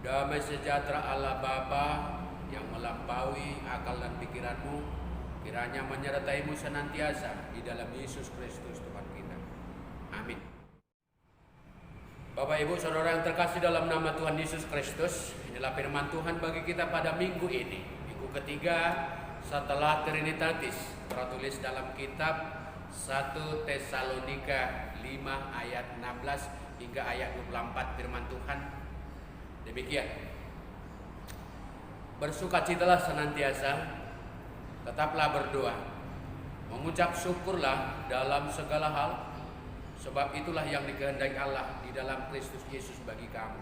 Damai sejahtera Allah Bapa yang melampaui akal dan pikiranmu, kiranya menyertaimu senantiasa di dalam Yesus Kristus Tuhan kita. Amin. Bapak Ibu Saudara yang terkasih dalam nama Tuhan Yesus Kristus, inilah firman Tuhan bagi kita pada minggu ini, minggu ketiga setelah Trinitatis, tertulis dalam kitab 1 Tesalonika 5 ayat 16 hingga ayat 24. Firman Tuhan demikian: bersukacitalah senantiasa, tetaplah berdoa, mengucap syukurlah dalam segala hal, sebab itulah yang dikehendaki Allah di dalam Kristus Yesus bagi kamu.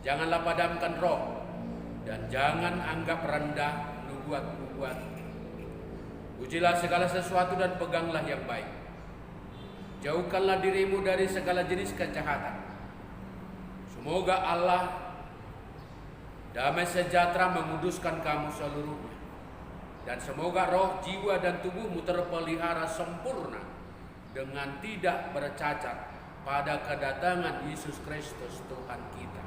Janganlah padamkan roh, dan jangan anggap rendah nubuat-nubuat. Ujilah segala sesuatu dan peganglah yang baik. Jauhkanlah dirimu dari segala jenis kejahatan. Semoga Allah damai sejahtera menguduskan kamu seluruhnya, dan semoga roh, jiwa, dan tubuhmu terpelihara sempurna dengan tidak bercacat pada kedatangan Yesus Kristus Tuhan kita.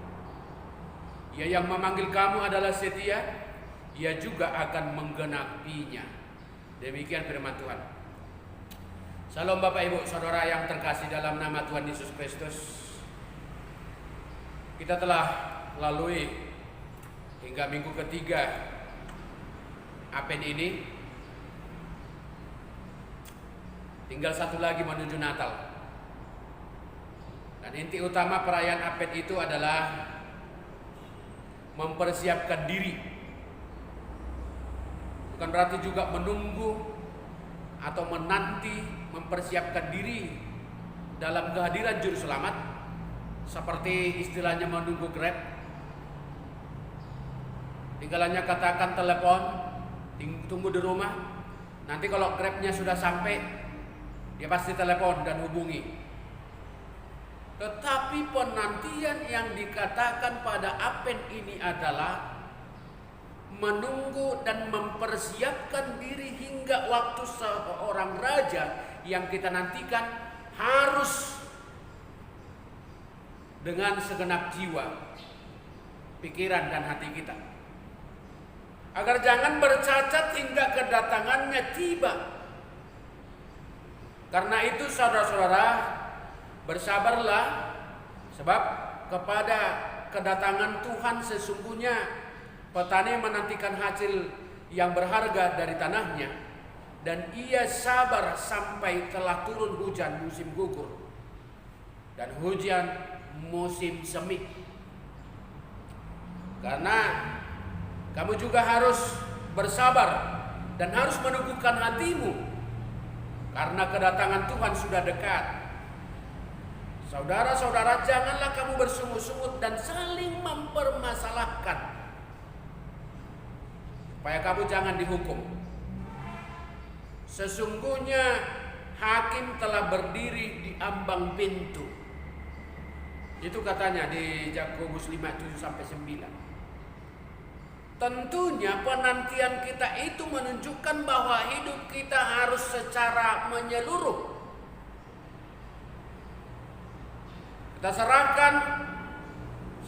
Ia yang memanggil kamu adalah setia, Ia juga akan menggenapinya. Demikian firman Tuhan. Salam Bapak Ibu Saudara yang terkasih dalam nama Tuhan Yesus Kristus. Kita telah lalui hingga minggu ketiga Advent ini. Tinggal satu lagi menuju Natal. Dan inti utama perayaan Advent itu adalah mempersiapkan diri. Bukan berarti juga menunggu atau menanti, mempersiapkan diri dalam kehadiran Juru Selamat, seperti istilahnya menunggu Grab. Tinggal hanya katakan telepon, tunggu di rumah. Nanti kalau Grabnya sudah sampai, dia pasti telepon dan hubungi. Tetapi penantian yang dikatakan pada Advent ini adalah menunggu dan mempersiapkan diri hingga waktu seorang raja yang kita nantikan harus dengan segenap jiwa, pikiran, dan hati kita, agar jangan bercacat hingga kedatangannya tiba. Karena itu saudara-saudara, bersabarlah, sebab kepada kedatangan Tuhan sesungguhnya petani menantikan hasil yang berharga dari tanahnya, dan ia sabar sampai telah turun hujan musim gugur dan hujan musim semi. Karena kamu juga harus bersabar dan harus meneguhkan hatimu, karena kedatangan Tuhan sudah dekat. Saudara-saudara, janganlah kamu bersungut-sungut dan saling mempermasalahkan, supaya kamu jangan dihukum. Sesungguhnya hakim telah berdiri di ambang pintu. Itu katanya di Yakobus 5:7-9. Tentunya penantian kita itu menunjukkan bahwa hidup kita harus secara menyeluruh kita serahkan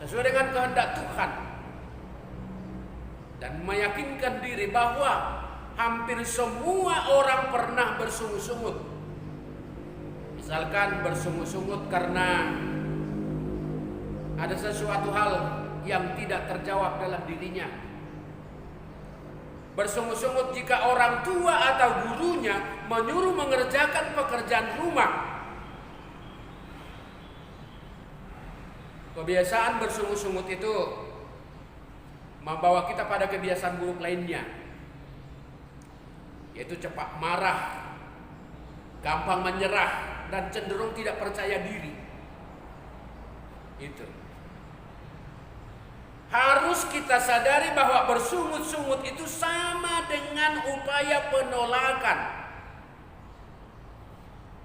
sesuai dengan kehendak Tuhan, dan meyakinkan diri bahwa hampir semua orang pernah bersungut-sungut. Misalkan bersungut-sungut karena ada sesuatu hal yang tidak terjawab dalam dirinya. Bersungut-sungut jika orang tua atau gurunya menyuruh mengerjakan pekerjaan rumah. Kebiasaan bersungut-sungut itu membawa kita pada kebiasaan buruk lainnya, yaitu cepat marah, gampang menyerah, dan cenderung tidak percaya diri. Itu harus kita sadari bahwa bersungut-sungut itu sama dengan upaya penolakan,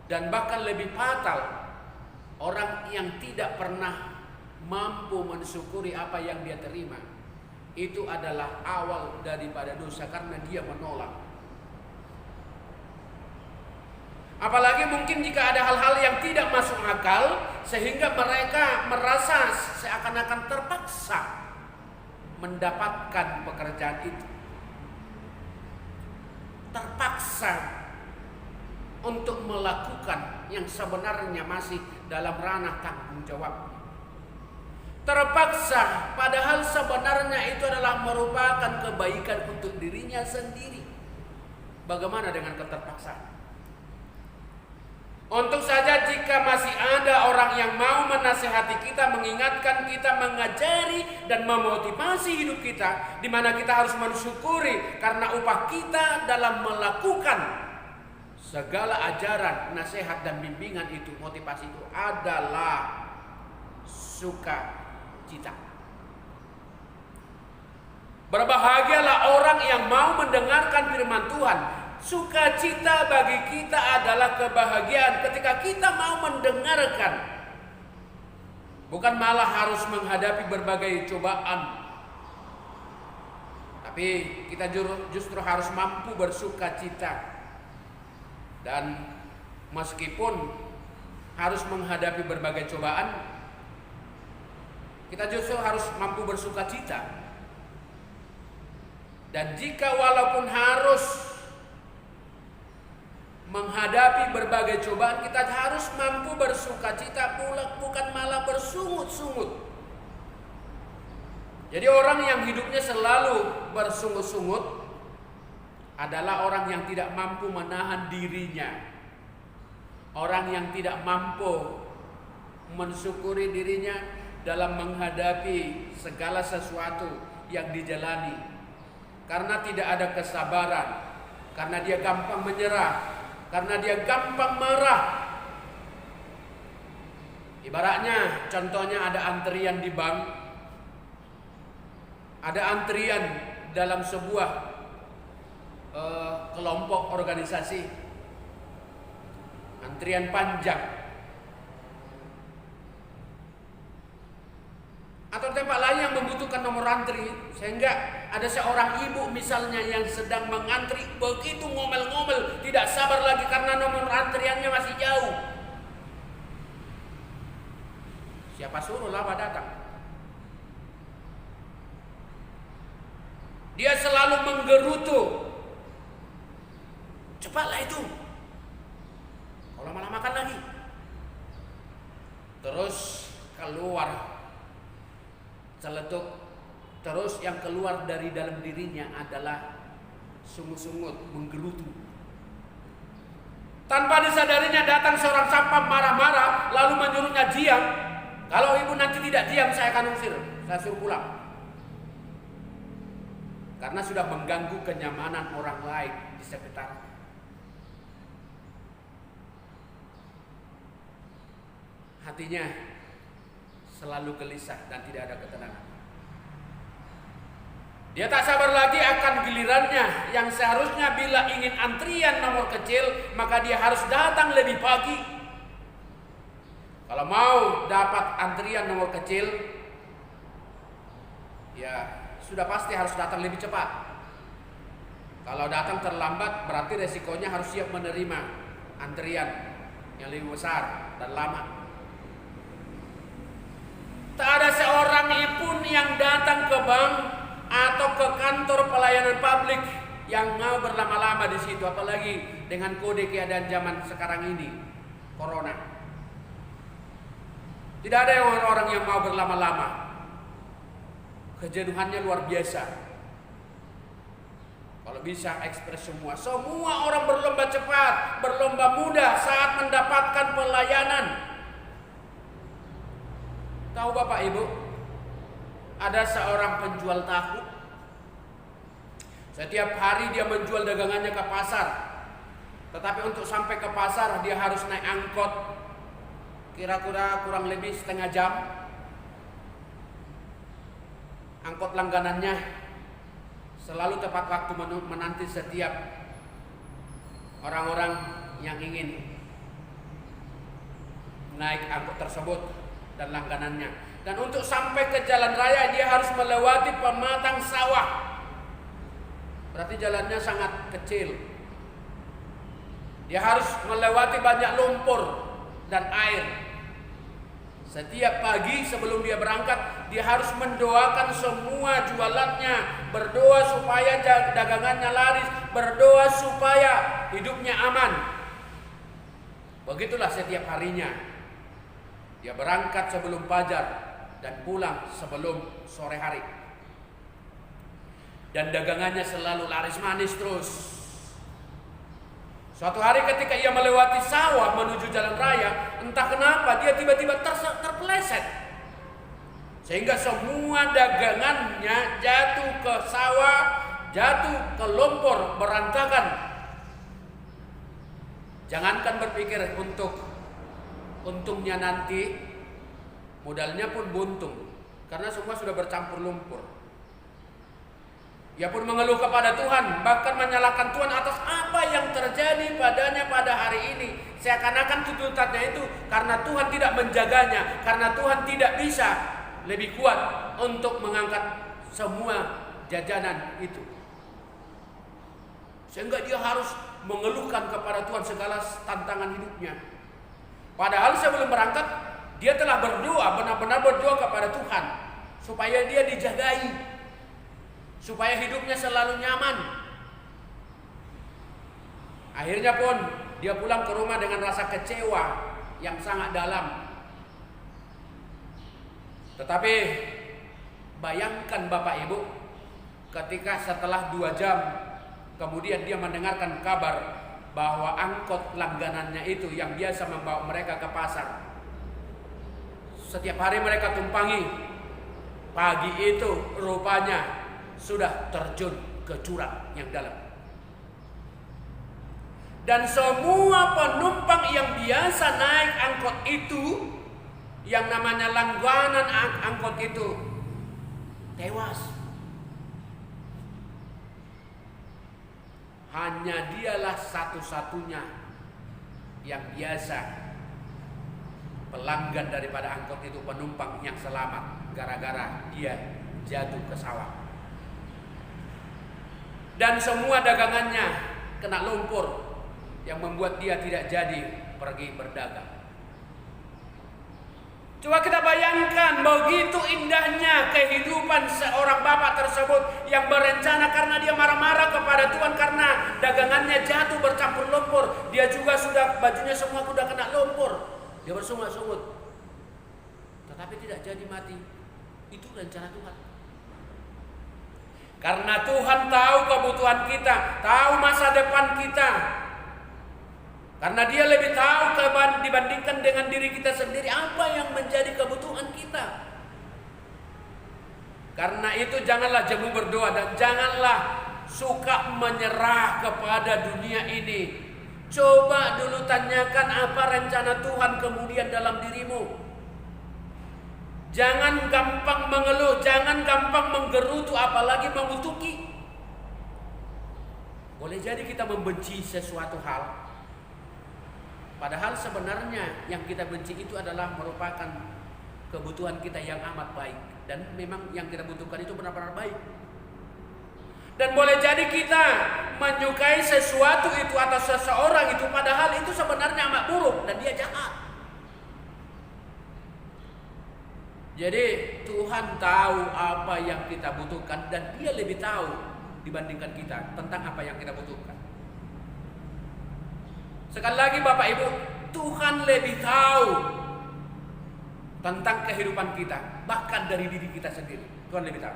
dan bahkan lebih fatal. Orang yang tidak pernah mampu mensyukuri apa yang dia terima, itu adalah awal daripada dosa, karena dia menolak. Apalagi mungkin jika ada hal-hal yang tidak masuk akal, sehingga mereka merasa seakan-akan terpaksa mendapatkan pekerjaan itu. Terpaksa untuk melakukan yang sebenarnya masih dalam ranah tanggung jawab. Terpaksa padahal sebenarnya itu adalah merupakan kebaikan untuk dirinya sendiri. Bagaimana dengan keterpaksaan? Untuk saja jika masih ada orang yang mau menasihati kita, mengingatkan kita, mengajari dan memotivasi hidup kita, di mana kita harus mensyukuri karena upah kita dalam melakukan segala ajaran, nasihat dan bimbingan itu, motivasi itu adalah sukacita. Berbahagialah orang yang mau mendengarkan firman Tuhan. Sukacita bagi kita adalah kebahagiaan ketika kita mau mendengarkan, bukan malah harus menghadapi berbagai cobaan. Tapi kita justru harus mampu bersukacita. Dan meskipun harus menghadapi berbagai cobaan, kita justru harus mampu bersukacita. Dan jika walaupun harus menghadapi berbagai cobaan, kita harus mampu bersukacita pula, bukan malah bersungut-sungut. Jadi orang yang hidupnya selalu bersungut-sungut adalah orang yang tidak mampu menahan dirinya. Orang yang tidak mampu mensyukuri dirinya dalam menghadapi segala sesuatu yang dijalani. Karena tidak ada kesabaran, karena dia gampang menyerah, karena dia gampang marah. Ibaratnya, contohnya ada antrian di bank, ada antrian dalam sebuah kelompok organisasi, antrian panjang. Atau tempat lain yang membutuhkan nomor antri, sehingga ada seorang ibu misalnya yang sedang mengantri, begitu ngomel-ngomel, tidak sabar lagi karena nomor antriannya masih jauh. Siapa suruh lama datang? Dia selalu menggerutu, cepatlah itu, kalau lama-lamakan lagi. Terus keluar celetuk. Terus yang keluar dari dalam dirinya adalah sungut-sungut, menggerutu. Tanpa disadarinya datang seorang sapam marah-marah, lalu menyuruhnya diam. Kalau ibu nanti tidak diam, saya akan usir, saya suruh pulang. Karena sudah mengganggu kenyamanan orang lain di sekitar. Hatinya selalu gelisah dan tidak ada ketenangan. Dia tak sabar lagi akan gilirannya yang seharusnya bila ingin antrian nomor kecil, maka dia harus datang lebih pagi. Kalau mau dapat antrian nomor kecil, ya sudah pasti harus datang lebih cepat. Kalau datang terlambat, berarti resikonya harus siap menerima antrian yang lebih besar dan lama. Tak ada seorang pun yang datang ke bank atau ke kantor pelayanan publik yang mau berlama-lama di situ, apalagi dengan kode keadaan zaman sekarang ini, corona. Tidak ada orang yang mau berlama-lama. Kejenuhannya luar biasa. Kalau bisa ekspres semua. Semua orang berlomba cepat, berlomba mudah saat mendapatkan pelayanan. Tahu Bapak Ibu, ada seorang penjual tahu. Setiap hari dia menjual dagangannya ke pasar. Tetapi untuk sampai ke pasar dia harus naik angkot, kira-kira kurang lebih setengah jam. Angkot langganannya selalu tepat waktu menanti setiap orang-orang yang ingin naik angkot tersebut dan langganannya. Dan untuk sampai ke jalan raya dia harus melewati pematang sawah. Berarti jalannya sangat kecil. Dia harus melewati banyak lumpur dan air. Setiap pagi sebelum dia berangkat, dia harus mendoakan semua jualannya, berdoa supaya dagangannya laris, berdoa supaya hidupnya aman. Begitulah setiap harinya. Dia berangkat sebelum fajar dan pulang sebelum sore hari. Dan dagangannya selalu laris manis terus. Suatu hari ketika ia melewati sawah menuju jalan raya, entah kenapa dia tiba-tiba terpeleset. Sehingga semua dagangannya jatuh ke sawah, jatuh ke lumpur, berantakan. Jangankan berpikir untuk untungnya nanti, modalnya pun buntung. Karena semua sudah bercampur lumpur. Ia pun mengeluh kepada Tuhan, bahkan menyalahkan Tuhan atas apa yang terjadi padanya pada hari ini. Seakan-akan tuntutannya itu karena Tuhan tidak menjaganya, karena Tuhan tidak bisa lebih kuat untuk mengangkat semua jajanan itu. Sehingga dia harus mengeluhkan kepada Tuhan segala tantangan hidupnya. Padahal sebelum berangkat, dia telah berdoa, benar-benar berdoa kepada Tuhan supaya dia dijagai, supaya hidupnya selalu nyaman. Akhirnya pun dia pulang ke rumah dengan rasa kecewa yang sangat dalam. Tetapi bayangkan Bapak Ibu, ketika setelah 2 jam kemudian dia mendengarkan kabar bahwa angkot langganannya itu yang biasa membawa mereka ke pasar, setiap hari mereka tumpangi, pagi itu rupanya sudah terjun ke jurang yang dalam. Dan semua penumpang yang biasa naik angkot itu, yang namanya langganan angkot itu, tewas. Hanya dialah satu-satunya yang biasa pelanggan daripada angkot itu, penumpang yang selamat gara-gara dia jatuh ke sawah. Dan semua dagangannya kena lumpur yang membuat dia tidak jadi pergi berdagang. Coba kita bayangkan begitu indahnya kehidupan seorang bapak tersebut yang berencana, karena dia marah-marah kepada Tuhan karena dagangannya jatuh bercampur lumpur. Dia juga sudah bajunya semua sudah kena lumpur. Dia bersungut-sungut. Tetapi tidak jadi mati. Itu rencana Tuhan. Karena Tuhan tahu kebutuhan kita, tahu masa depan kita. Karena Dia lebih tahu dibandingkan dengan diri kita sendiri apa yang menjadi kebutuhan kita. Karena itu janganlah jemu berdoa dan janganlah suka menyerah kepada dunia ini. Coba dulu tanyakan apa rencana Tuhan kemudian dalam dirimu. Jangan gampang mengeluh, jangan gampang menggerutu, apalagi mengutuki. Boleh jadi kita membenci sesuatu hal, padahal sebenarnya yang kita benci itu adalah merupakan kebutuhan kita yang amat baik. Dan memang yang kita butuhkan itu benar-benar baik. Dan boleh jadi kita menyukai sesuatu itu atau seseorang itu, padahal itu sebenarnya amat buruk dan dia jahat. Jadi Tuhan tahu apa yang kita butuhkan dan Dia lebih tahu dibandingkan kita tentang apa yang kita butuhkan. Sekali lagi Bapak Ibu, Tuhan lebih tahu tentang kehidupan kita, bahkan dari diri kita sendiri. Tuhan lebih tahu.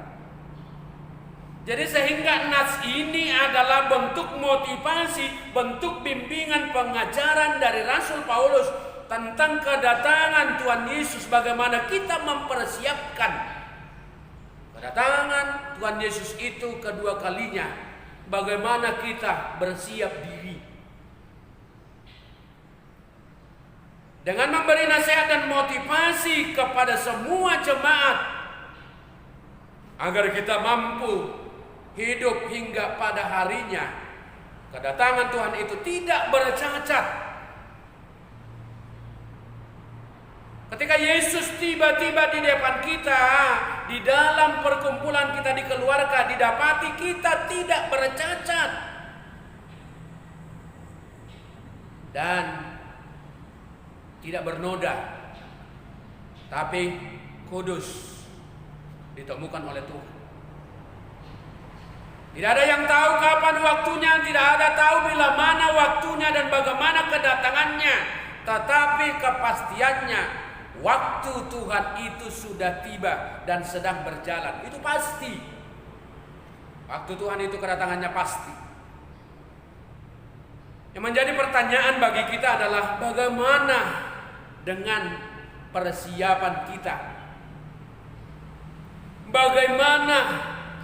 Jadi sehingga nas ini adalah bentuk motivasi, bentuk bimbingan pengajaran dari Rasul Paulus tentang kedatangan Tuhan Yesus, bagaimana kita mempersiapkan kedatangan Tuhan Yesus itu kedua kalinya, bagaimana kita bersiap diri. Dengan memberi nasihat dan motivasi kepada semua jemaat agar kita mampu hidup hingga pada harinya kedatangan Tuhan itu tidak bercacat. Ketika Yesus tiba-tiba di depan kita, di dalam perkumpulan kita di keluarga, didapati kita tidak bercacat. Dan tidak bernoda. tapi kudus ditemukan oleh Tuhan. Tidak ada yang tahu kapan waktunya, tidak ada tahu bila mana waktunya dan bagaimana kedatangannya, tetapi kepastiannya waktu Tuhan itu sudah tiba dan sedang berjalan. Itu pasti. Waktu Tuhan itu kedatangannya pasti. Yang menjadi pertanyaan bagi kita adalah bagaimana dengan persiapan kita? Bagaimana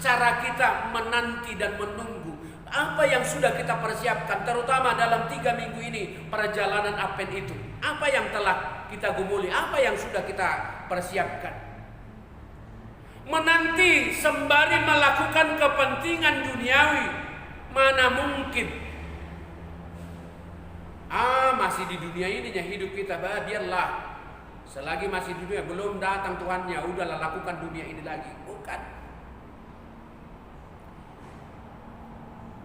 cara kita menanti dan menunggu? Apa yang sudah kita persiapkan, terutama dalam 3 minggu ini perjalanan Advent itu? Apa yang telah kita gumuli? Apa yang sudah kita persiapkan? Menanti sembari melakukan kepentingan duniawi, mana mungkin? Masih di dunia ini hidup kita, biarlah. Selagi masih di dunia, belum datang Tuhannya, udahlah lakukan dunia ini lagi. Bukan.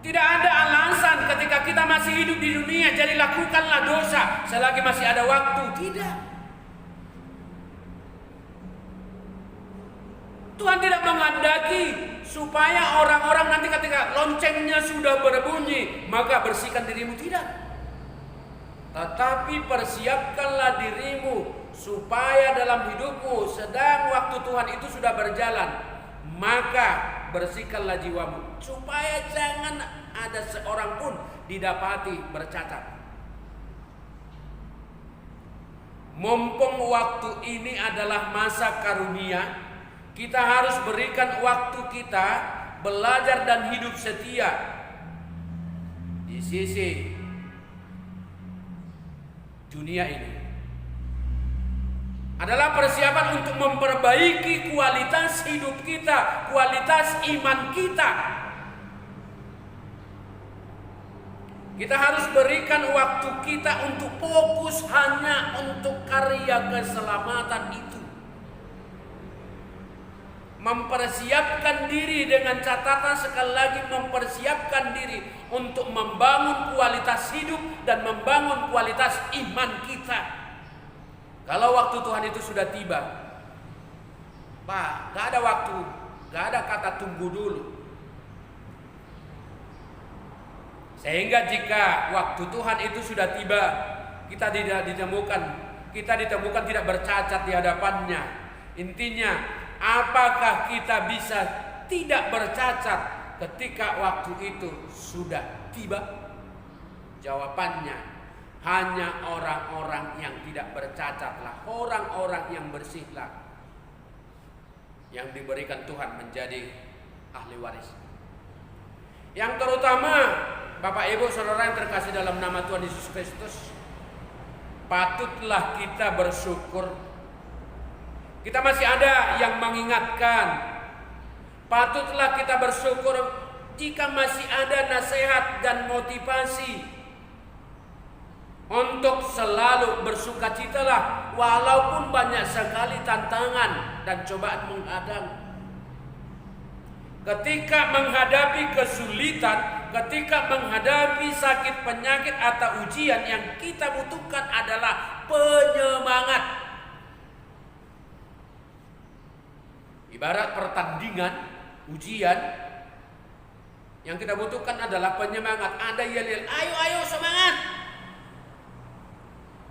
Tidak ada alasan ketika kita masih hidup di dunia, jadi lakukanlah dosa selagi masih ada waktu. Tidak. Tuhan tidak menghendaki supaya orang-orang nanti ketika loncengnya sudah berbunyi, maka bersihkan dirimu. Tidak. Tetapi persiapkanlah dirimu supaya dalam hidupmu sedang waktu Tuhan itu sudah berjalan, maka bersihkanlah jiwamu supaya jangan ada seorang pun didapati bercacat. Mumpung waktu ini adalah masa karunia, kita harus berikan waktu kita belajar dan hidup setia di sisi dunia ini. Adalah persiapan untuk memperbaiki kualitas hidup kita, kualitas iman kita. Kita harus berikan waktu kita untuk fokus hanya untuk karya keselamatan itu. Mempersiapkan diri dengan catatan, sekali lagi mempersiapkan diri untuk membangun kualitas hidup dan membangun kualitas iman kita. Kalau waktu Tuhan itu sudah tiba, gak ada waktu, gak ada kata tunggu dulu. Sehingga jika waktu Tuhan itu sudah tiba, kita ditemukan tidak bercacat di hadapannya. Intinya, apakah kita bisa tidak bercacat ketika waktu itu sudah tiba? Jawabannya, hanya orang-orang yang tidak bercacatlah, orang-orang yang bersihlah yang diberikan Tuhan menjadi ahli waris. Yang terutama Bapak Ibu Saudara yang terkasih dalam nama Tuhan Yesus Kristus, patutlah kita bersyukur. Kita masih ada yang mengingatkan. Patutlah kita bersyukur jika masih ada nasihat dan motivasi untuk selalu bersukacitalah walaupun banyak sekali tantangan dan cobaan menghadang. Ketika menghadapi kesulitan, ketika menghadapi sakit penyakit atau ujian, yang kita butuhkan adalah penyemangat. Ibarat pertandingan, ujian, yang kita butuhkan adalah penyemangat. Ada yel-yel, ayo semangat.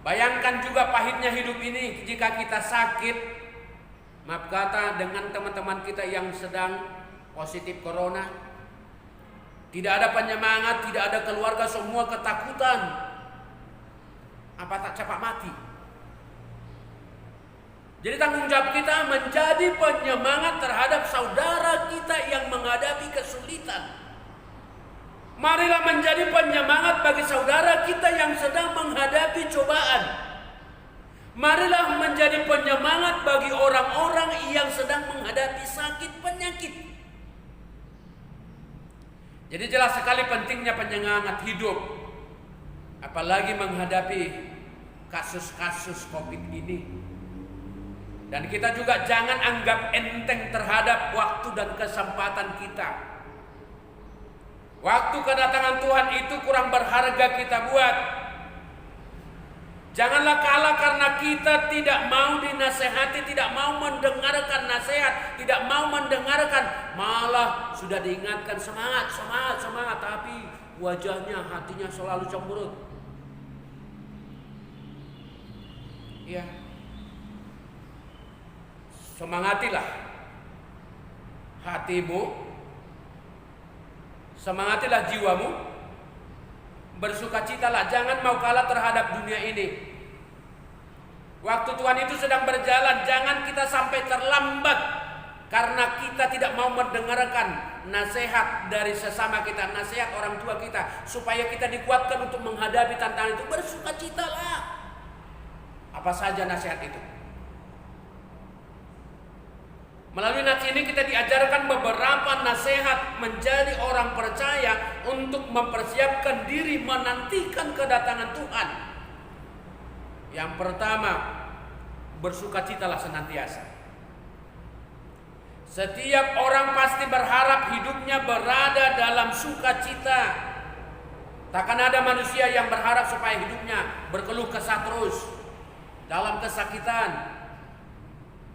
Bayangkan juga pahitnya hidup ini jika kita sakit. Maaf kata, dengan teman-teman kita yang sedang positif corona, tidak ada penyemangat, tidak ada keluarga, semua ketakutan. Apa tak cepat mati? Jadi tanggung jawab kita menjadi penyemangat terhadap saudara kita yang menghadapi kesulitan. Marilah menjadi penyemangat bagi saudara kita yang sedang menghadapi cobaan. Marilah menjadi penyemangat bagi orang-orang yang sedang menghadapi sakit penyakit. Jadi jelas sekali pentingnya penyemangat hidup, apalagi menghadapi kasus-kasus COVID ini. Dan kita juga jangan anggap enteng terhadap waktu dan kesempatan kita. Waktu kedatangan Tuhan itu kurang berharga kita buat. Janganlah kalah karena kita tidak mau dinasehati, tidak mau mendengarkan nasihat, tidak mau mendengarkan. Malah sudah diingatkan semangat, semangat, semangat, tapi wajahnya, hatinya selalu cemberut. Ya, semangatilah hatimu, semangatilah jiwamu, bersukacitalah, jangan mau kalah terhadap dunia ini. Waktu Tuhan itu sedang berjalan, jangan kita sampai terlambat karena kita tidak mau mendengarkan nasihat dari sesama kita, nasihat orang tua kita, supaya kita dikuatkan untuk menghadapi tantangan itu. Bersukacitalah. Apa saja nasihat itu? Melalui nats ini kita diajarkan beberapa nasihat menjadi orang percaya untuk mempersiapkan diri menantikan kedatangan Tuhan. Yang pertama, bersukacitalah senantiasa. Setiap orang pasti berharap hidupnya berada dalam sukacita. Takkan ada manusia yang berharap supaya hidupnya berkeluh kesah terus dalam kesakitan.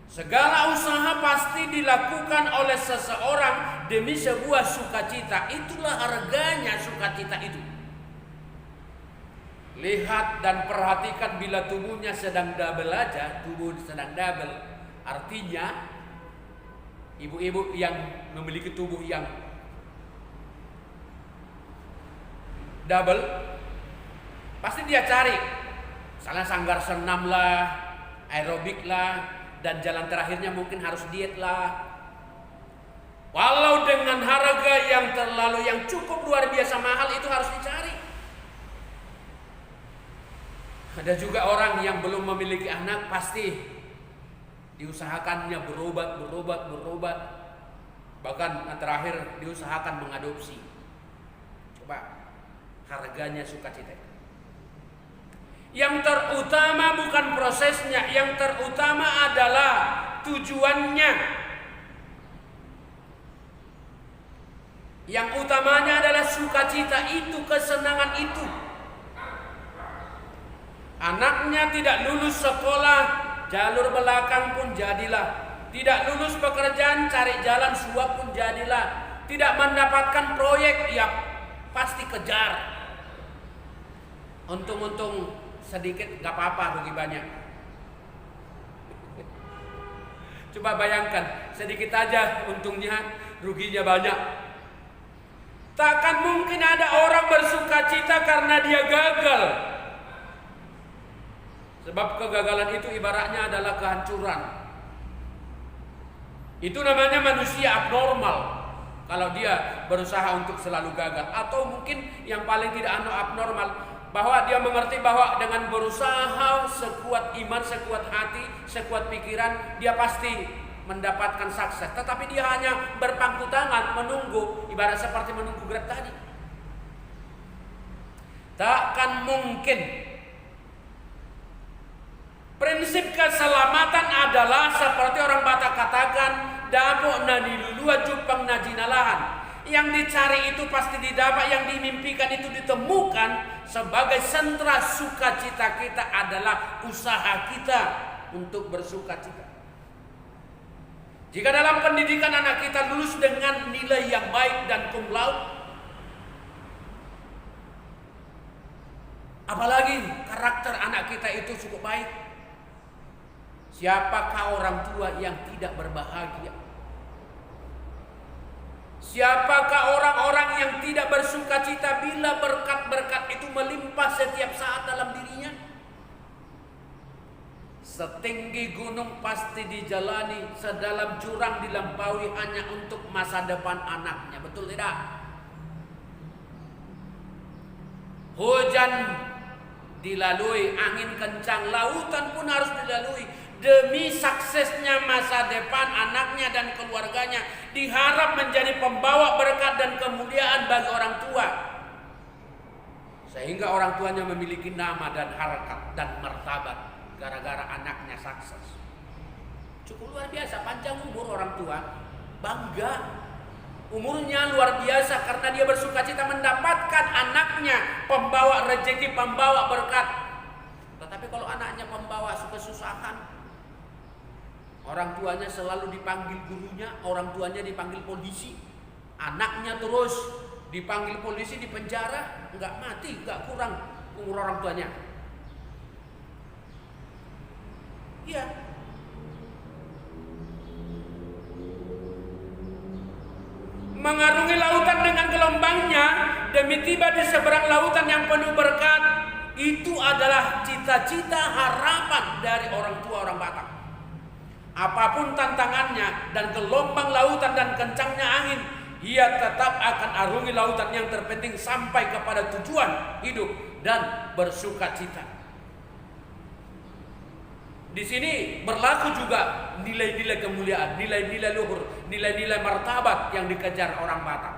Segala usaha pasti dilakukan oleh seseorang demi sebuah sukacita. Itulah harganya sukacita itu. Lihat dan perhatikan bila tubuhnya sedang double aja, tubuh sedang double, artinya ibu-ibu yang memiliki tubuh yang double, pasti dia cari misalnya sanggar senam lah, aerobik lah, dan jalan terakhirnya mungkin harus diet lah. Walau dengan harga yang cukup luar biasa mahal, itu harus dicari. Ada juga orang yang belum memiliki anak, pasti diusahakannya berobat. Bahkan terakhir diusahakan mengadopsi. Coba, harganya sukacita. Yang terutama bukan prosesnya, yang terutama adalah tujuannya. Yang utamanya adalah sukacita itu, kesenangan itu. Anaknya tidak lulus sekolah, jalur belakang pun jadilah. Tidak lulus pekerjaan, cari jalan suap pun jadilah. Tidak mendapatkan proyek, ya pasti kejar. Untung-untung sedikit gak apa-apa, rugi banyak. Coba bayangkan, sedikit aja untungnya, ruginya banyak. Takkan mungkin ada orang bersukacita karena dia gagal. Sebab kegagalan itu ibaratnya adalah kehancuran. Itu namanya manusia abnormal kalau dia berusaha untuk selalu gagal. Atau mungkin yang paling tidak abnormal, bahwa dia mengerti bahwa dengan berusaha sekuat iman, sekuat hati, sekuat pikiran, dia pasti mendapatkan sukses. Tetapi dia hanya berpangku tangan menunggu, ibarat seperti menunggu Grab tadi. Takkan mungkin. Prinsip keselamatan adalah seperti orang Batak katakan, dapuk nadi lulua jupang najinalahan. Yang dicari itu pasti didapat, yang dimimpikan itu ditemukan. Sebagai sentra sukacita kita adalah usaha kita untuk bersukacita. Jika dalam pendidikan anak kita lulus dengan nilai yang baik dan cum laude, apalagi karakter anak kita itu cukup baik, siapakah orang tua yang tidak berbahagia? Siapakah orang-orang yang tidak bersukacita bila berkat-berkat itu melimpah setiap saat dalam dirinya? Setinggi gunung pasti dijalani, sedalam jurang dilampaui hanya untuk masa depan anaknya. Betul tidak? Hujan dilalui, angin kencang, lautan pun harus dilalui. Demi suksesnya masa depan anaknya dan keluarganya, diharap menjadi pembawa berkat dan kemuliaan bagi orang tua, sehingga orang tuanya memiliki nama dan harkat dan martabat gara-gara anaknya sukses. Cukup luar biasa, panjang umur orang tua, bangga umurnya luar biasa karena dia bersukacita mendapatkan anaknya pembawa rezeki, pembawa berkat. Tetapi kalau anaknya pembawa kesusahan, orang tuanya selalu dipanggil gurunya, orang tuanya dipanggil polisi, anaknya terus dipanggil polisi, di penjara, nggak mati, nggak kurang umur orang tuanya. Iya. Mengarungi lautan dengan gelombangnya demi tiba di seberang lautan yang penuh berkat. Itu adalah cita-cita harapan dari orang tua orang Batak. Apapun tantangannya dan gelombang lautan dan kencangnya angin, ia tetap akan arungi lautan. Yang terpenting sampai kepada tujuan hidup dan bersuka cita. Di sini berlaku juga nilai-nilai kemuliaan, nilai-nilai luhur, nilai-nilai martabat yang dikejar orang Batak.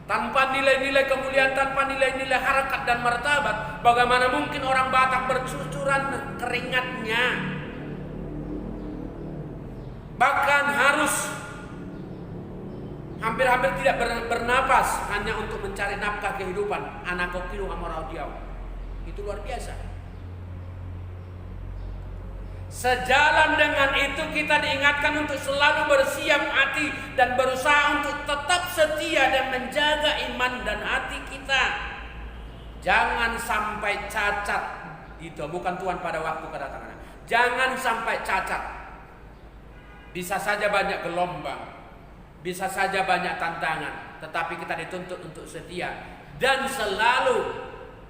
Tanpa nilai-nilai kemuliaan, tanpa nilai-nilai harakat dan martabat, bagaimana mungkin orang Batak bercucuran keringatnya? Bahkan harus hampir-hampir tidak bernapas hanya untuk mencari nafkah kehidupan. Anak kokilu amorau diau. Itu luar biasa. Sejalan dengan itu kita diingatkan untuk selalu bersiap hati dan berusaha untuk tetap setia dan menjaga iman dan hati kita. Jangan sampai cacat. Ditemukan Tuhan pada waktu kedatangannya. Jangan sampai cacat. Bisa saja banyak gelombang, bisa saja banyak tantangan, tetapi kita dituntut untuk setia dan selalu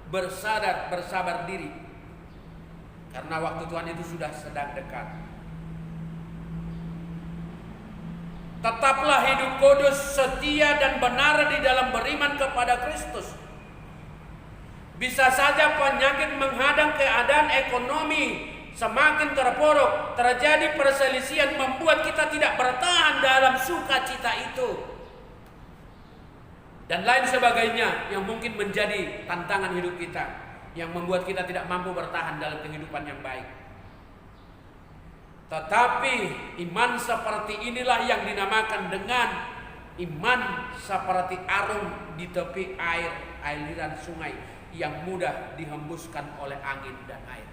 bersabar diri. Karena waktu Tuhan itu sudah sedang dekat. Tetaplah hidup kudus, setia dan benar di dalam beriman kepada Kristus. Bisa saja penyakit menghadang, keadaan ekonomi semakin terpuruk, terjadi perselisihan membuat kita tidak bertahan dalam sukacita itu. Dan lain sebagainya yang mungkin menjadi tantangan hidup kita, yang membuat kita tidak mampu bertahan dalam kehidupan yang baik. Tetapi iman seperti inilah yang dinamakan dengan iman seperti arung di tepi aliran sungai yang mudah dihembuskan oleh angin dan air.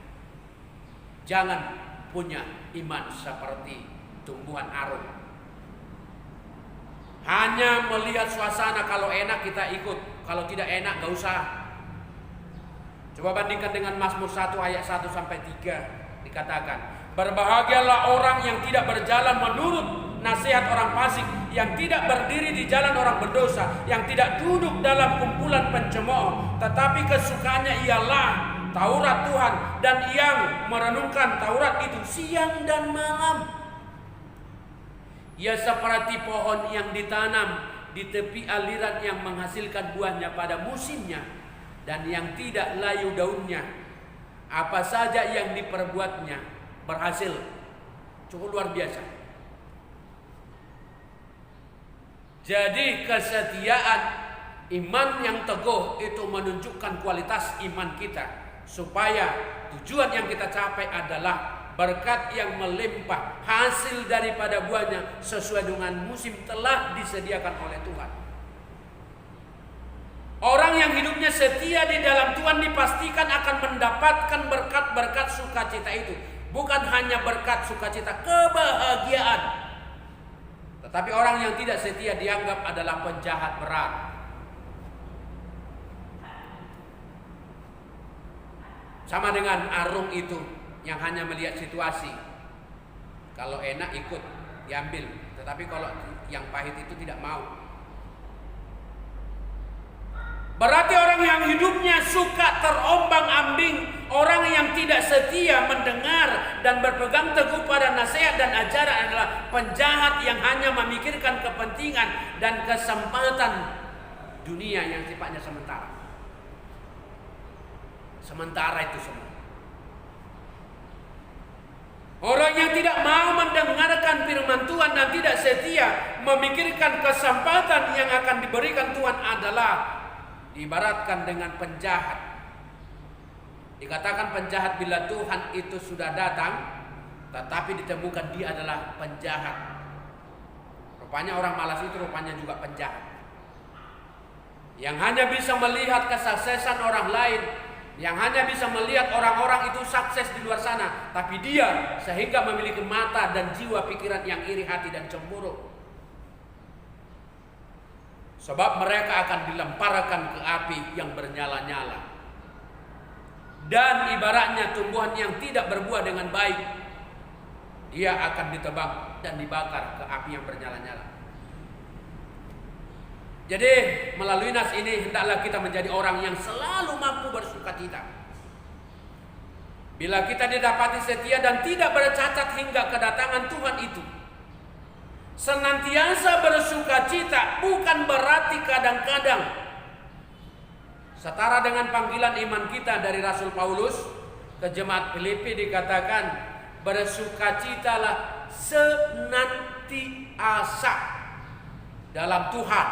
Jangan punya iman seperti tumbuhan arung. Hanya melihat suasana, kalau enak kita ikut, kalau tidak enak gak usah. Coba bandingkan dengan Mazmur 1 ayat 1 sampai 3, dikatakan, berbahagialah orang yang tidak berjalan menurut nasihat orang fasik, yang tidak berdiri di jalan orang berdosa, yang tidak duduk dalam kumpulan pencemooh, tetapi kesukaannya ialah Taurat Tuhan, dan yang merenungkan Taurat itu siang dan malam. Ia seperti pohon yang ditanam di tepi aliran yang menghasilkan buahnya pada musimnya, dan yang tidak layu daunnya. Apa saja yang diperbuatnya berhasil. Cukup luar biasa. Jadi kesetiaan, iman yang teguh itu menunjukkan kualitas iman kita, supaya tujuan yang kita capai adalah berkat yang melimpah, hasil daripada buahnya sesuai dengan musim telah disediakan oleh Tuhan. Orang yang hidupnya setia di dalam Tuhan dipastikan akan mendapatkan berkat-berkat sukacita itu. Bukan hanya berkat sukacita, kebahagiaan. Tetapi orang yang tidak setia dianggap adalah penjahat berat. Sama dengan arung itu yang hanya melihat situasi. Kalau enak ikut, diambil. Tetapi kalau yang pahit itu tidak mau. Berarti orang yang hidupnya suka terombang-ambing, orang yang tidak setia mendengar dan berpegang teguh pada nasihat dan ajaran adalah penjahat yang hanya memikirkan kepentingan dan kesempatan dunia yang sifatnya sementara. Sementara itu semua. Orang yang tidak mau mendengarkan firman Tuhan dan tidak setia memikirkan kesempatan yang akan diberikan Tuhan adalah diibaratkan dengan penjahat. Dikatakan penjahat bila Tuhan itu sudah datang, tetapi ditemukan dia adalah penjahat. Rupanya orang malas itu rupanya juga penjahat, yang hanya bisa melihat kesuksesan orang lain yang hanya bisa melihat orang-orang itu sukses di luar sana, tapi dia sehingga memiliki mata dan jiwa pikiran yang iri hati dan cemburu. Sebab mereka akan dilemparkan ke api yang bernyala-nyala. Dan ibaratnya tumbuhan yang tidak berbuah dengan baik, dia akan ditebang dan dibakar ke api yang bernyala-nyala. Jadi melalui nas ini hendaklah kita menjadi orang yang selalu mampu bersukacita. Bila kita didapati setia dan tidak bercacat hingga kedatangan Tuhan itu, senantiasa bersukacita bukan berarti kadang-kadang. Setara dengan panggilan iman kita dari Rasul Paulus ke jemaat Filipi dikatakan, bersukacitalah senantiasa dalam Tuhan.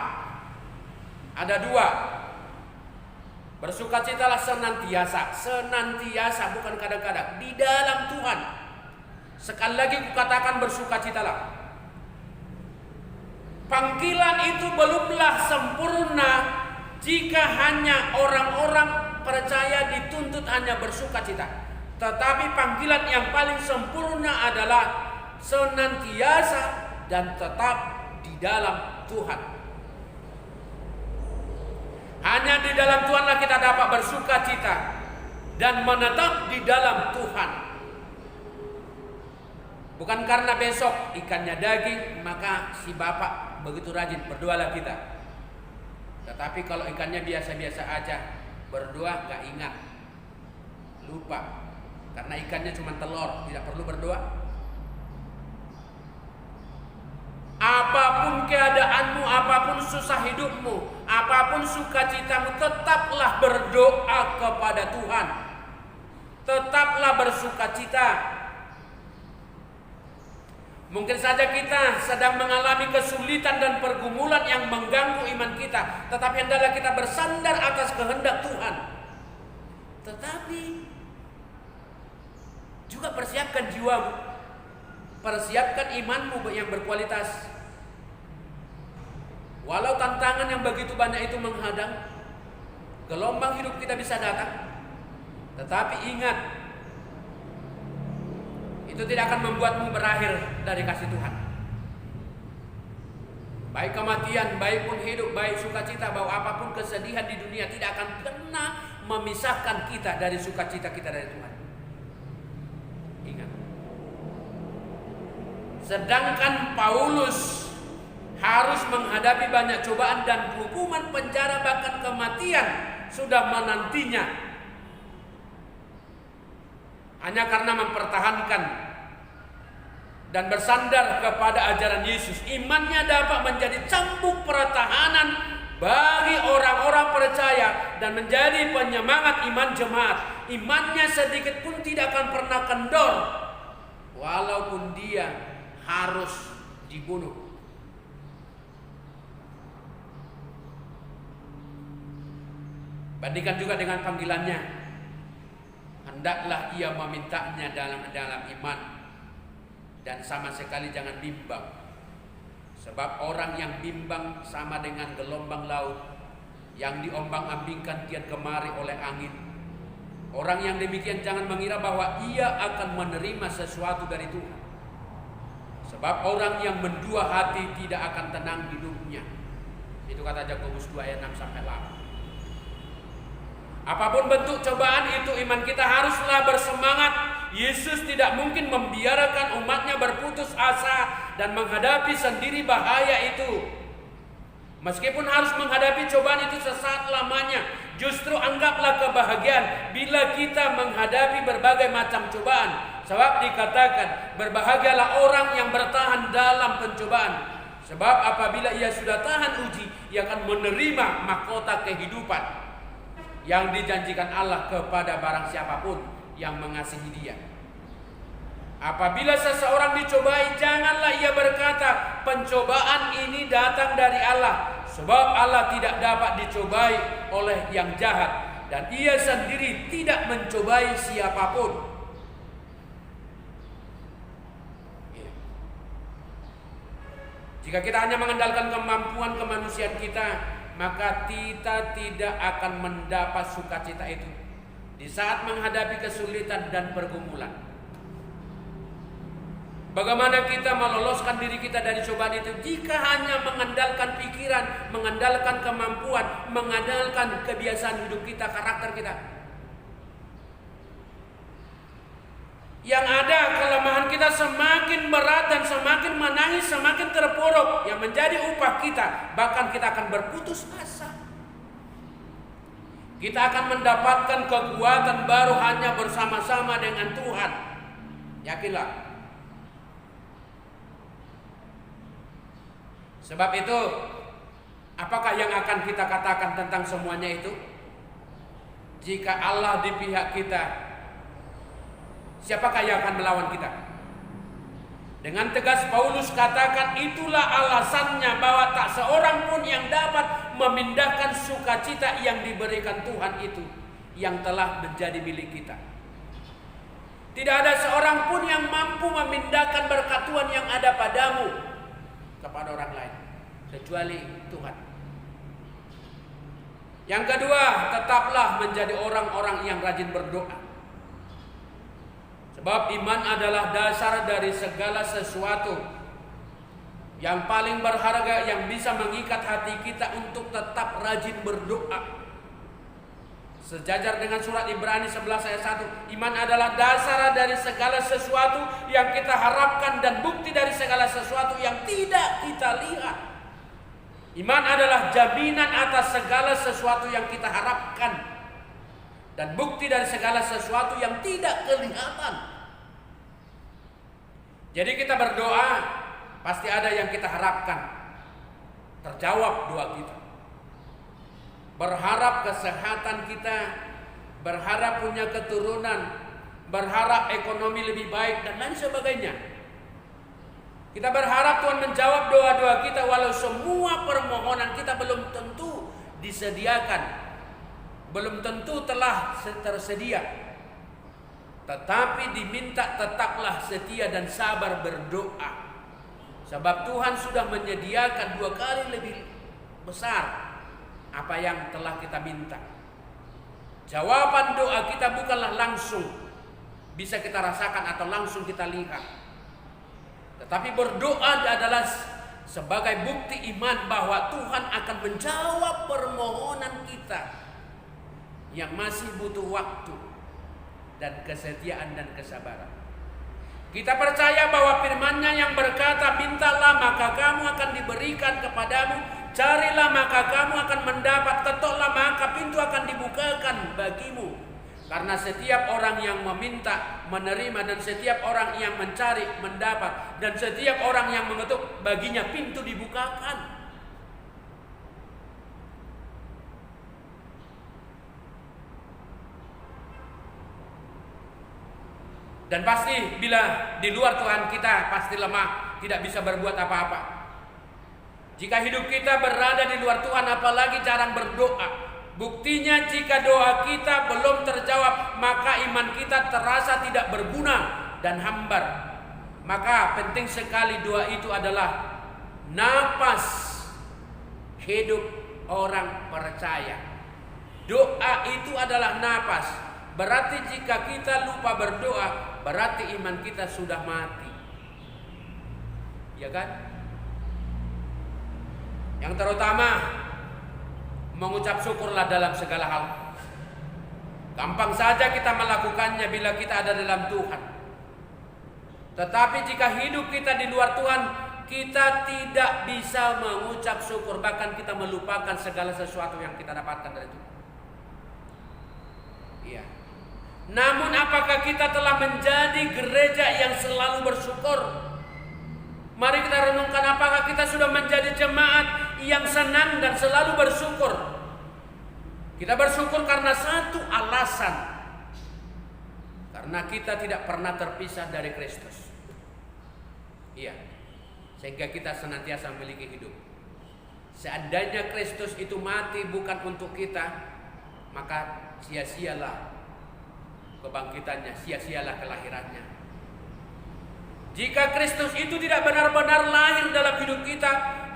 Ada dua. Bersukacitalah senantiasa. Senantiasa, bukan kadang-kadang. Di dalam Tuhan. Sekali lagi kukatakan bersukacitalah. Panggilan itu belumlah sempurna jika hanya orang-orang percaya dituntut hanya bersukacita. Tetapi panggilan yang paling sempurna adalah senantiasa dan tetap di dalam Tuhan. Hanya di dalam Tuhanlah kita dapat bersukacita dan menetap di dalam Tuhan. Bukan karena besok ikannya daging maka si bapak begitu rajin, berdoalah kita. Tetapi kalau ikannya biasa-biasa aja, berdoa gak ingat, lupa. Karena ikannya cuma telur, tidak perlu berdoa. Apapun keadaanmu, apapun susah hidupmu, apapun sukacitamu, tetaplah berdoa kepada Tuhan. Tetaplah bersukacita. Mungkin saja kita sedang mengalami kesulitan dan pergumulan yang mengganggu iman kita, tetapi hendaklah kita bersandar atas kehendak Tuhan. Tetapi juga persiapkan jiwamu, persiapkan imanmu yang berkualitas. Walau tantangan yang begitu banyak itu menghadang, gelombang hidup kita bisa datang, tetapi ingat, itu tidak akan membuatmu berakhir dari kasih Tuhan. Baik kematian, baik pun hidup, baik sukacita, bahwa apapun kesedihan di dunia tidak akan pernah memisahkan kita dari sukacita kita dari Tuhan. Ingat. Sedangkan Paulus harus menghadapi banyak cobaan dan hukuman penjara, bahkan kematian sudah menantinya, hanya karena mempertahankan dan bersandar kepada ajaran Yesus. Imannya dapat menjadi cambuk pertahanan bagi orang-orang percaya dan menjadi penyemangat iman jemaat. Imannya sedikit pun tidak akan pernah kendor walaupun dia harus dibunuh. Bandingkan juga dengan panggilannya. Hendaklah ia memintanya dalam iman, dan sama sekali jangan bimbang. Sebab orang yang bimbang sama dengan gelombang laut yang diombang-ambingkan kian kemari oleh angin. Orang yang demikian jangan mengira bahwa ia akan menerima sesuatu dari Tuhan. Sebab orang yang mendua hati tidak akan tenang hidupnya. Itu kata Yakobus 2 ayat 6 sampai 8. Apapun bentuk cobaan itu, iman kita haruslah bersemangat. Yesus tidak mungkin membiarkan umatnya berputus asa dan menghadapi sendiri bahaya itu. Meskipun harus menghadapi cobaan itu sesaat lamanya, justru anggaplah kebahagiaan bila kita menghadapi berbagai macam cobaan. Sebab dikatakan, berbahagialah orang yang bertahan dalam pencobaan. Sebab apabila ia sudah tahan uji, ia akan menerima mahkota kehidupan yang dijanjikan Allah kepada barang siapapun yang mengasihi Dia. Apabila seseorang dicobai, janganlah ia berkata, pencobaan ini datang dari Allah. Sebab Allah tidak dapat dicobai oleh yang jahat, dan Ia sendiri tidak mencobai siapapun. Jika kita hanya mengandalkan kemampuan kemanusiaan kita, maka kita tidak akan mendapat sukacita itu. di saat menghadapi kesulitan dan pergumulan. Bagaimana kita meloloskan diri kita dari cobaan itu jika hanya mengandalkan pikiran, mengandalkan kemampuan, mengandalkan kebiasaan hidup kita, karakter kita. Yang ada kelemahan kita semakin berat dan semakin menangis, semakin terpuruk. Yang menjadi upah kita, bahkan kita akan berputus asa. Kita akan mendapatkan kekuatan baru hanya bersama-sama dengan Tuhan. Yakinlah. Sebab itu, apakah yang akan kita katakan tentang semuanya itu? Jika Allah di pihak kita, siapakah yang akan melawan kita? Dengan tegas Paulus katakan, itulah alasannya bahwa tak seorang pun yang dapat memindahkan sukacita yang diberikan Tuhan itu, yang telah menjadi milik kita. Tidak ada seorang pun yang mampu memindahkan berkat Tuhan yang ada padamu kepada orang lain, kecuali Tuhan. Yang kedua, tetaplah menjadi orang-orang yang rajin berdoa. Sebab iman adalah dasar dari segala sesuatu. Yang paling berharga yang bisa mengikat hati kita untuk tetap rajin berdoa. Sejajar dengan surat Ibrani 11 ayat 1. Iman adalah dasar dari segala sesuatu yang kita harapkan dan bukti dari segala sesuatu yang tidak kita lihat. Iman adalah jaminan atas segala sesuatu yang kita harapkan dan bukti dari segala sesuatu yang tidak kelihatan. Jadi kita berdoa, pasti ada yang kita harapkan terjawab doa kita. Berharap kesehatan kita, berharap punya keturunan, berharap ekonomi lebih baik dan lain sebagainya. Kita berharap Tuhan menjawab doa-doa kita walau semua permohonan kita belum tentu disediakan, belum tentu telah tersedia. Tetapi diminta tetaplah setia dan sabar berdoa. Sebab Tuhan sudah menyediakan 2 kali lebih besar apa yang telah kita minta. Jawaban doa kita bukanlah langsung bisa kita rasakan atau langsung kita lihat. Tetapi berdoa adalah sebagai bukti iman bahwa Tuhan akan menjawab permohonan kita yang masih butuh waktu dan kesetiaan dan kesabaran. Kita percaya bahwa firman-Nya yang berkata, mintalah maka kamu akan diberikan kepadamu, carilah maka kamu akan mendapat, ketoklah maka pintu akan dibukakan bagimu. Karena setiap orang yang meminta menerima, dan setiap orang yang mencari mendapat, dan setiap orang yang mengetuk baginya pintu dibukakan. Dan pasti bila di luar Tuhan kita pasti lemah, tidak bisa berbuat apa-apa. Jika hidup kita berada di luar Tuhan, apalagi jarang berdoa. Buktinya jika doa kita belum terjawab, maka iman kita terasa tidak berguna dan hambar. Maka penting sekali doa itu adalah napas hidup orang percaya. Doa itu adalah napas. Berarti jika kita lupa berdoa, berarti iman kita sudah mati. Ya kan? Yang terutama, mengucap syukurlah dalam segala hal. Gampang saja kita melakukannya bila kita ada dalam Tuhan. Tetapi jika hidup kita di luar Tuhan, kita tidak bisa mengucap syukur. Bahkan kita melupakan segala sesuatu yang kita dapatkan dari Tuhan. Iya. Namun apakah kita telah menjadi gereja yang selalu bersyukur? Mari kita renungkan, apakah kita sudah menjadi jemaat yang senang dan selalu bersyukur? Kita bersyukur karena satu alasan. Karena kita tidak pernah terpisah dari Kristus. Iya. Sehingga kita senantiasa memiliki hidup. Seandainya Kristus itu mati bukan untuk kita, maka sia-sialah kebangkitannya, sia-sialah kelahirannya. Jika Kristus itu tidak benar-benar lahir dalam hidup kita,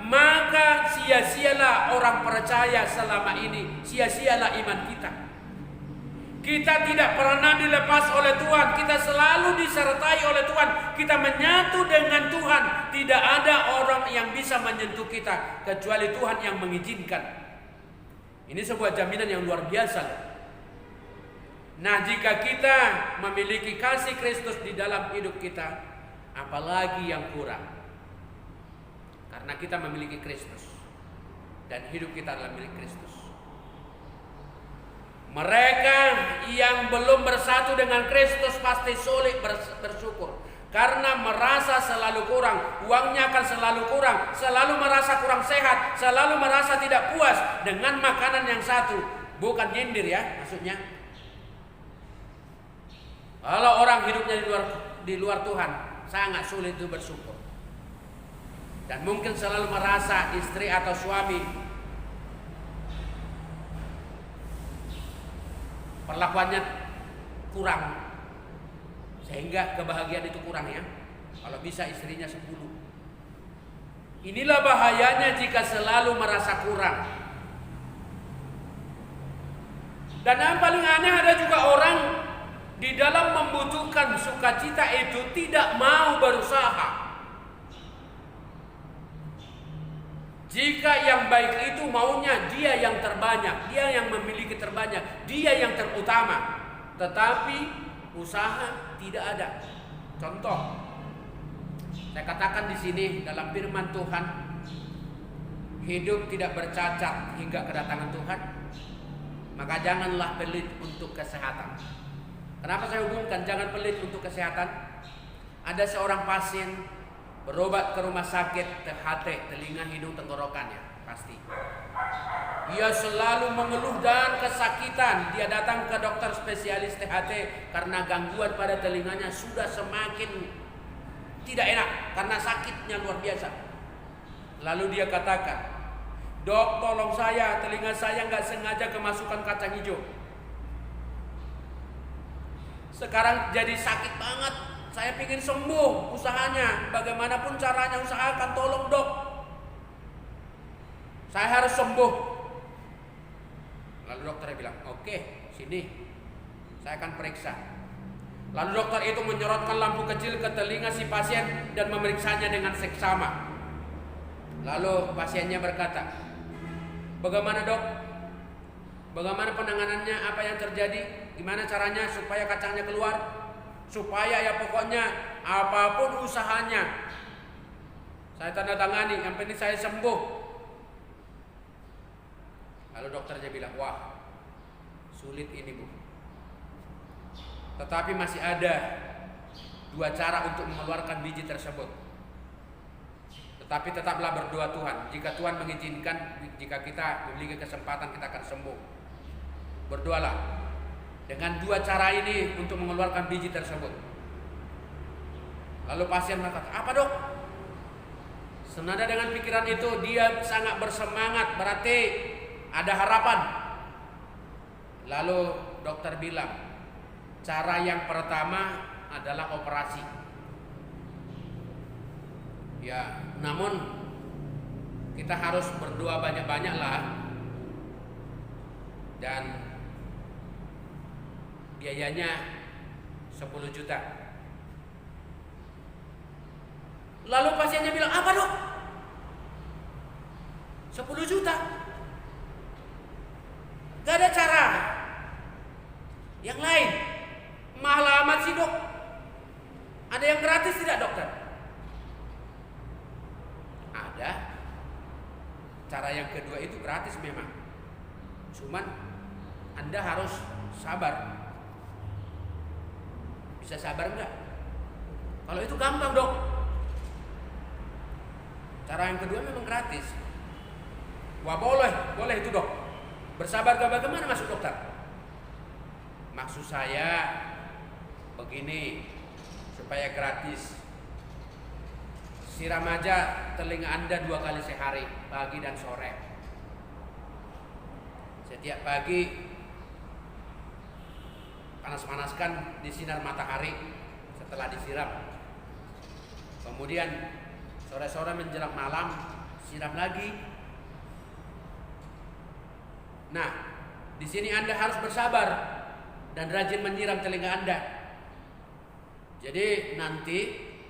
maka sia-sialah orang percaya selama ini, sia-sialah iman kita. Kita tidak pernah dilepas oleh Tuhan. Kita selalu disertai oleh Tuhan. Kita menyatu dengan Tuhan. Tidak ada orang yang bisa menyentuh kita kecuali Tuhan yang mengizinkan. Ini sebuah jaminan yang luar biasa. Nah, jika kita memiliki kasih Kristus di dalam hidup kita, apalagi yang kurang? Karena kita memiliki Kristus dan hidup kita adalah milik Kristus. Mereka yang belum bersatu dengan Kristus pasti sulit bersyukur. Karena merasa selalu kurang, uangnya akan selalu kurang, selalu merasa kurang sehat, selalu merasa tidak puas dengan makanan yang satu. Bukan nyindir ya maksudnya. Kalau orang hidupnya di luar Tuhan, sangat sulit itu bersyukur. Dan mungkin selalu merasa istri atau suami perlakuannya kurang, sehingga kebahagiaan itu kurang ya. Kalau bisa istrinya 10. Inilah bahayanya jika selalu merasa kurang. Dan yang paling aneh, ada juga orang di dalam membutuhkan sukacita itu tidak mau berusaha. Jika yang baik itu maunya dia yang terbanyak, dia yang memiliki terbanyak, dia yang terutama, tetapi usaha tidak ada. Contoh, saya katakan di sini dalam firman Tuhan, hidup tidak bercacat hingga kedatangan Tuhan, maka janganlah pelit untuk kesehatan. Kenapa saya hubungkan jangan pelit untuk kesehatan? Ada seorang pasien berobat ke rumah sakit THT, telinga, hidung, tenggorokannya pasti. Ia selalu mengeluh dan kesakitan. Dia datang ke dokter spesialis THT karena gangguan pada telinganya sudah semakin tidak enak karena sakitnya luar biasa. Lalu dia katakan, "Dok, tolong saya, telinga saya nggak sengaja kemasukan kacang hijau. Sekarang jadi sakit banget. Saya ingin sembuh usahanya. Bagaimanapun caranya usahakan, tolong dok. Saya harus sembuh." Lalu dokternya bilang, "Oke, sini. Saya akan periksa." Lalu dokter itu menyorotkan lampu kecil ke telinga si pasien dan memeriksanya dengan seksama. Lalu pasiennya berkata, "Bagaimana dok? Bagaimana penanganannya? Apa yang terjadi? Gimana caranya supaya kacangnya keluar? Supaya ya pokoknya apapun usahanya saya tanda tangani, yang penting saya sembuh." Lalu dokternya bilang, "Wah, sulit ini bu. Tetapi masih ada 2 cara untuk mengeluarkan biji tersebut. Tetapi tetaplah berdoa Tuhan. Jika Tuhan mengizinkan, jika kita memiliki kesempatan, kita akan sembuh. Berdoalah dengan 2 cara ini untuk mengeluarkan biji tersebut." Lalu pasien berkata, "Apa dok?" Senada dengan pikiran itu, dia sangat bersemangat, berarti ada harapan. Lalu dokter bilang, cara yang pertama adalah operasi. Ya, namun kita harus berdoa banyak-banyaklah. Dan biayanya 10 juta. Lalu pasiennya bilang, "Apa dok? 10 juta? Gak ada cara yang lain? Mahal amat sih dok. Ada yang gratis tidak dokter?" Ada. Cara yang kedua itu gratis memang. Cuman Anda harus sabar. Bisa sabar enggak? Kalau itu gampang dok. Cara yang kedua memang gratis. Wah, boleh itu dok. Bersabar ke bagaimana masuk dokter? Maksud saya begini, supaya gratis. Siram aja telinga Anda 2 kali sehari, pagi dan sore. Setiap pagi panas-panaskan di sinar matahari setelah disiram. Kemudian sore-sore menjelang malam siram lagi. Nah, di sini Anda harus bersabar. dan rajin menyiram telinga Anda. Jadi nanti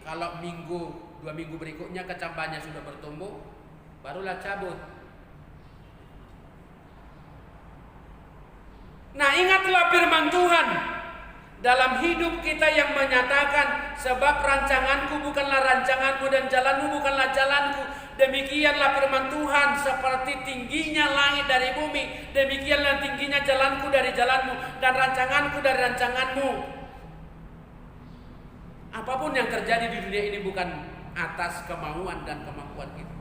kalau 2 minggu berikutnya kecambahnya sudah bertumbuh, barulah cabut. Nah, ingatlah firman Tuhan dalam hidup kita yang menyatakan, sebab rancanganku bukanlah rancanganmu dan jalanmu bukanlah jalanku. Demikianlah firman Tuhan, seperti tingginya langit dari bumi, demikianlah tingginya jalanku dari jalanmu dan rancanganku dari rancanganmu. Apapun yang terjadi di dunia ini bukan atas kemauan dan kemampuan kita.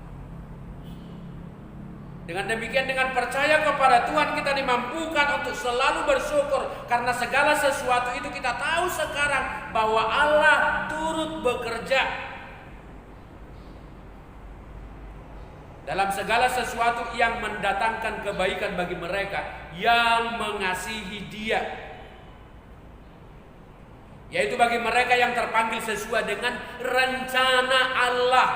Dengan demikian, dengan percaya kepada Tuhan, kita dimampukan untuk selalu bersyukur karena segala sesuatu itu kita tahu sekarang bahwa Allah turut bekerja dalam segala sesuatu yang mendatangkan kebaikan bagi mereka yang mengasihi Dia, yaitu bagi mereka yang terpanggil sesuai dengan rencana Allah.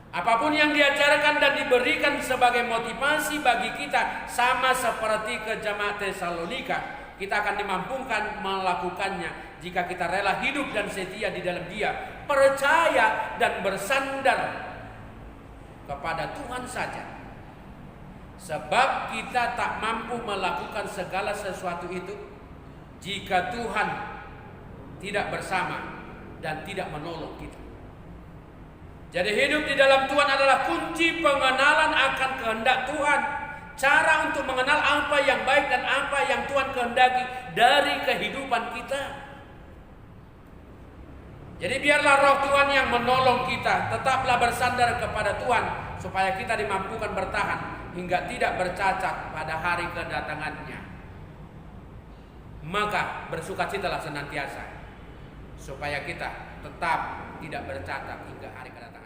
Apapun yang diajarkan dan diberikan sebagai motivasi bagi kita, sama seperti ke jemaat Tesalonika, kita akan dimampukan melakukannya jika kita rela hidup dan setia di dalam Dia, percaya dan bersandar kepada Tuhan saja. Sebab kita tak mampu melakukan segala sesuatu itu jika Tuhan tidak bersama dan tidak menolong kita. Jadi hidup di dalam Tuhan adalah kunci pengenalan akan kehendak Tuhan. Cara untuk mengenal apa yang baik dan apa yang Tuhan kehendaki dari kehidupan kita. Jadi biarlah roh Tuhan yang menolong kita. Tetaplah bersandar kepada Tuhan supaya kita dimampukan bertahan hingga tidak bercacat pada hari kedatangannya. Maka bersukacitalah senantiasa supaya kita tetap tidak bercacat hingga hari kedatangan.